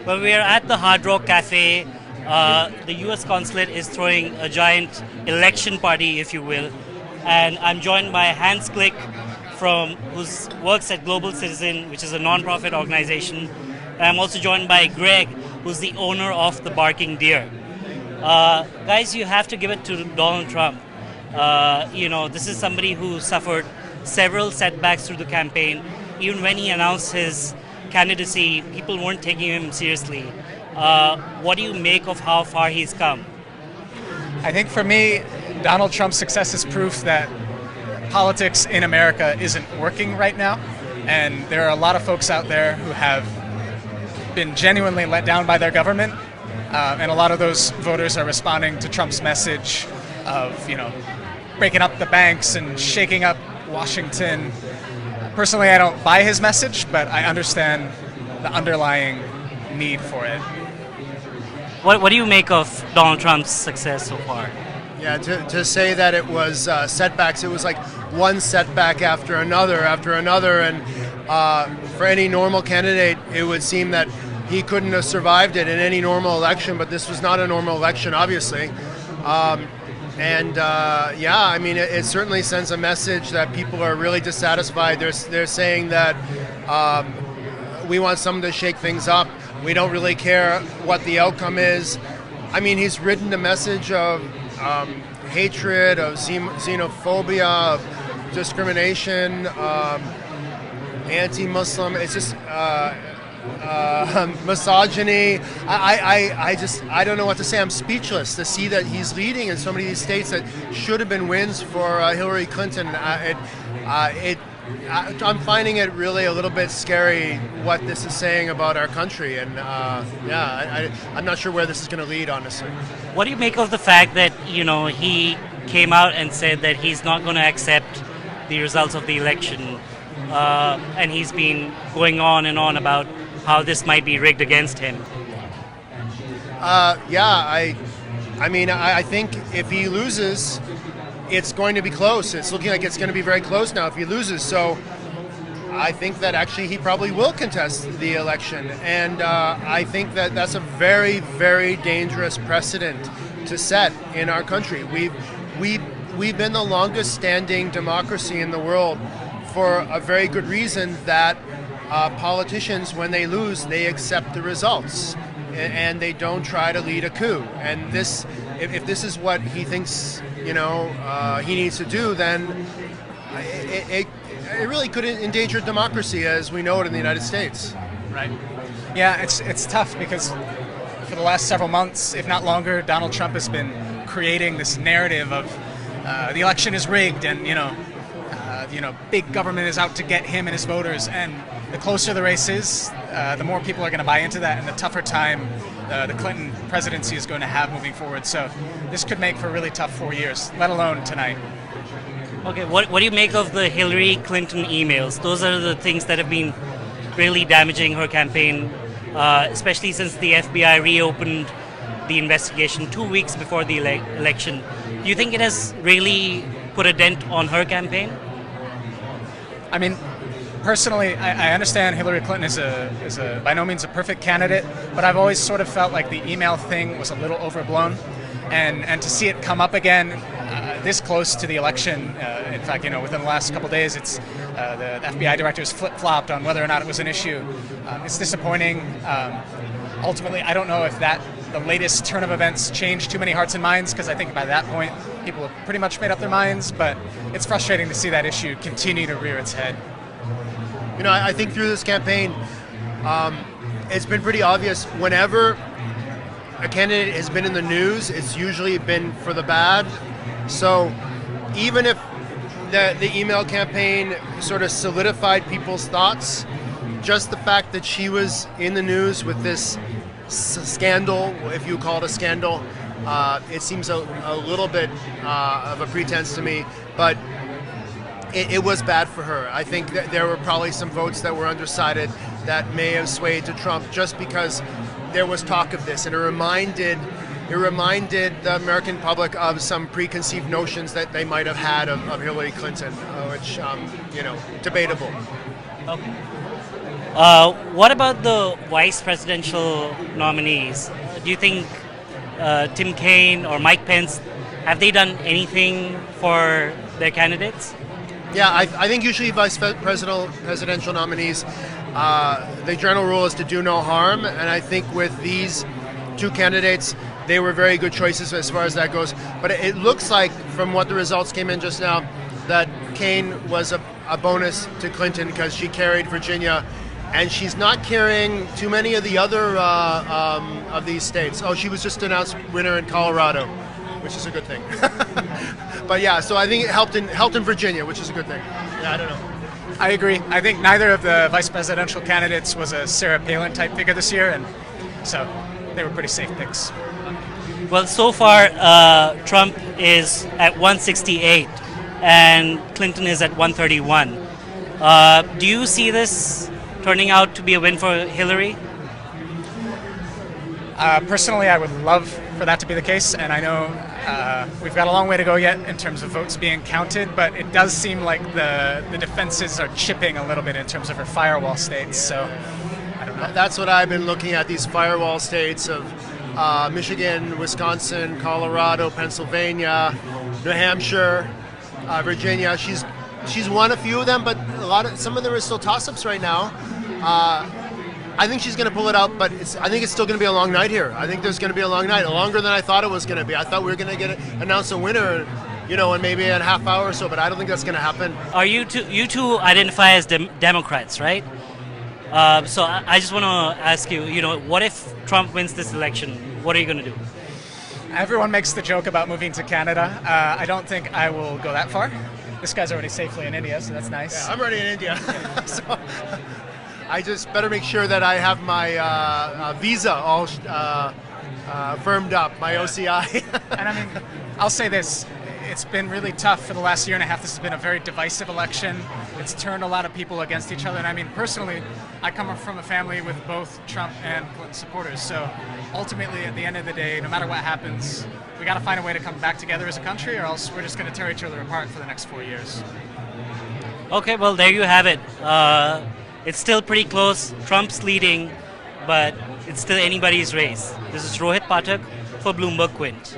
Well, we are at the Hard Rock Cafe. The US consulate is throwing a giant election party, if you will. And I'm joined by Hans Klick, who works at Global Citizen, which is a non-profit organization. And I'm also joined by Greg, who's the owner of the Barking Deer. Guys, you have to give it to Donald Trump. This is somebody who suffered several setbacks through the campaign. Even when he announced his candidacy, people weren't taking him seriously. What do you make of how far he's come? I think for me, Donald Trump's success is proof that politics in America isn't working right now. And there are a lot of folks out there who have been genuinely let down by their government. And a lot of those voters are responding to Trump's message of, breaking up the banks and shaking up Washington. Personally, I don't buy his message, but I understand the underlying need for it. What do you make of Donald Trump's success so far? Yeah, to say that it was setbacks, it was like one setback after another, and for any normal candidate, it would seem that he couldn't have survived it in any normal election, but this was not a normal election, obviously. It certainly sends a message that people are really dissatisfied. They're saying that we want someone to shake things up. We don't really care what the outcome is. I mean, he's written a message of hatred, of xenophobia, of discrimination, anti-Muslim. It's just misogyny. I don't know what to say. I'm speechless to see that he's leading in so many of these states that should have been wins for Hillary Clinton. I'm finding it really a little bit scary what this is saying about our country, and I'm not sure where this is going to lead, honestly. What do you make of the fact that he came out and said that he's not going to accept the results of the election, and he's been going on and on about how this might be rigged against him? I think if he loses, it's going to be close. It's looking like it's going to be very close now if he loses. So I think that actually he probably will contest the election. And I think that that's a very, very dangerous precedent to set in our country. We've been the longest standing democracy in the world for a very good reason, that politicians, when they lose, they accept the results and they don't try to lead a coup. And if this is what he thinks he needs to do, then it really could endanger democracy as we know it in the United States. Right. Yeah, it's tough because for the last several months, if not longer, Donald Trump has been creating this narrative of the election is rigged, and big government is out to get him and his voters. And the closer the race is, the more people are going to buy into that, and the tougher time the Clinton presidency is going to have moving forward. So this could make for a really tough 4 years, let alone tonight. Okay, what do you make of the Hillary Clinton emails? Those are the things that have been really damaging her campaign, especially since the FBI reopened the investigation 2 weeks before the election. Do you think it has really put a dent on her campaign? I mean, personally, I understand Hillary Clinton is a by no means a perfect candidate, but I've always sort of felt like the email thing was a little overblown, and to see it come up again this close to the election, in fact, within the last couple of days, it's the FBI directors flip-flopped on whether or not it was an issue. It's disappointing. Ultimately, I don't know if the latest turn of events changed too many hearts and minds, because I think by that point, people have pretty much made up their minds, but it's frustrating to see that issue continue to rear its head. I think through this campaign, it's been pretty obvious whenever a candidate has been in the news, it's usually been for the bad. So even if the email campaign sort of solidified people's thoughts, just the fact that she was in the news with this scandal, if you call it a scandal, it seems a little bit of a pretense to me, but it was bad for her. I think that there were probably some votes that were undecided that may have swayed to Trump just because there was talk of this, and it reminded the American public of some preconceived notions that they might have had of Hillary Clinton, which, debatable. Okay. What about the vice presidential nominees? Do you think Tim Kaine or Mike Pence have they done anything for their candidates? Yeah, I think usually presidential nominees, the general rule is to do no harm, and I think with these two candidates, they were very good choices as far as that goes. But it looks like, from what the results came in just now, that Kaine was a bonus to Clinton because she carried Virginia, and she's not carrying too many of the other of these states. Oh, she was just announced winner in Colorado, which is a good thing. But yeah, so I think it helped in Virginia, which is a good thing. Yeah, I don't know. I agree. I think neither of the vice presidential candidates was a Sarah Palin type figure this year, and so they were pretty safe picks. Well, so far, Trump is at 168 and Clinton is at 131. Do you see this turning out to be a win for Hillary? Personally, I would love for that to be the case, and I know we've got a long way to go yet in terms of votes being counted, but it does seem like the defenses are chipping a little bit in terms of her firewall states, so I don't know. That's what I've been looking at, these firewall states of Michigan, Wisconsin, Colorado, Pennsylvania, New Hampshire, Virginia. She's won a few of them, but some of them are still toss-ups right now. I think she's going to pull it out, but I think it's still going to be a long night here. I think there's going to be a long night, longer than I thought it was going to be. I thought we were going to announce a winner, in maybe a half hour or so, but I don't think that's going to happen. Are you two identify as Democrats, right? So I just want to ask you, what if Trump wins this election? What are you going to do? Everyone makes the joke about moving to Canada. I don't think I will go that far. This guy's already safely in India, so that's nice. Yeah, I'm already in India. So I just better make sure that I have my visa all firmed up, my OCI. And I mean, I'll say this. It's been really tough for the last year and a half. This has been a very divisive election. It's turned a lot of people against each other. And I mean, personally, I come from a family with both Trump and Clinton supporters. So ultimately, at the end of the day, no matter what happens, we got to find a way to come back together as a country, or else we're just going to tear each other apart for the next 4 years. Okay, well, there you have it. It's still pretty close. Trump's leading, but it's still anybody's race. This is Rohit Pathak for Bloomberg Quint.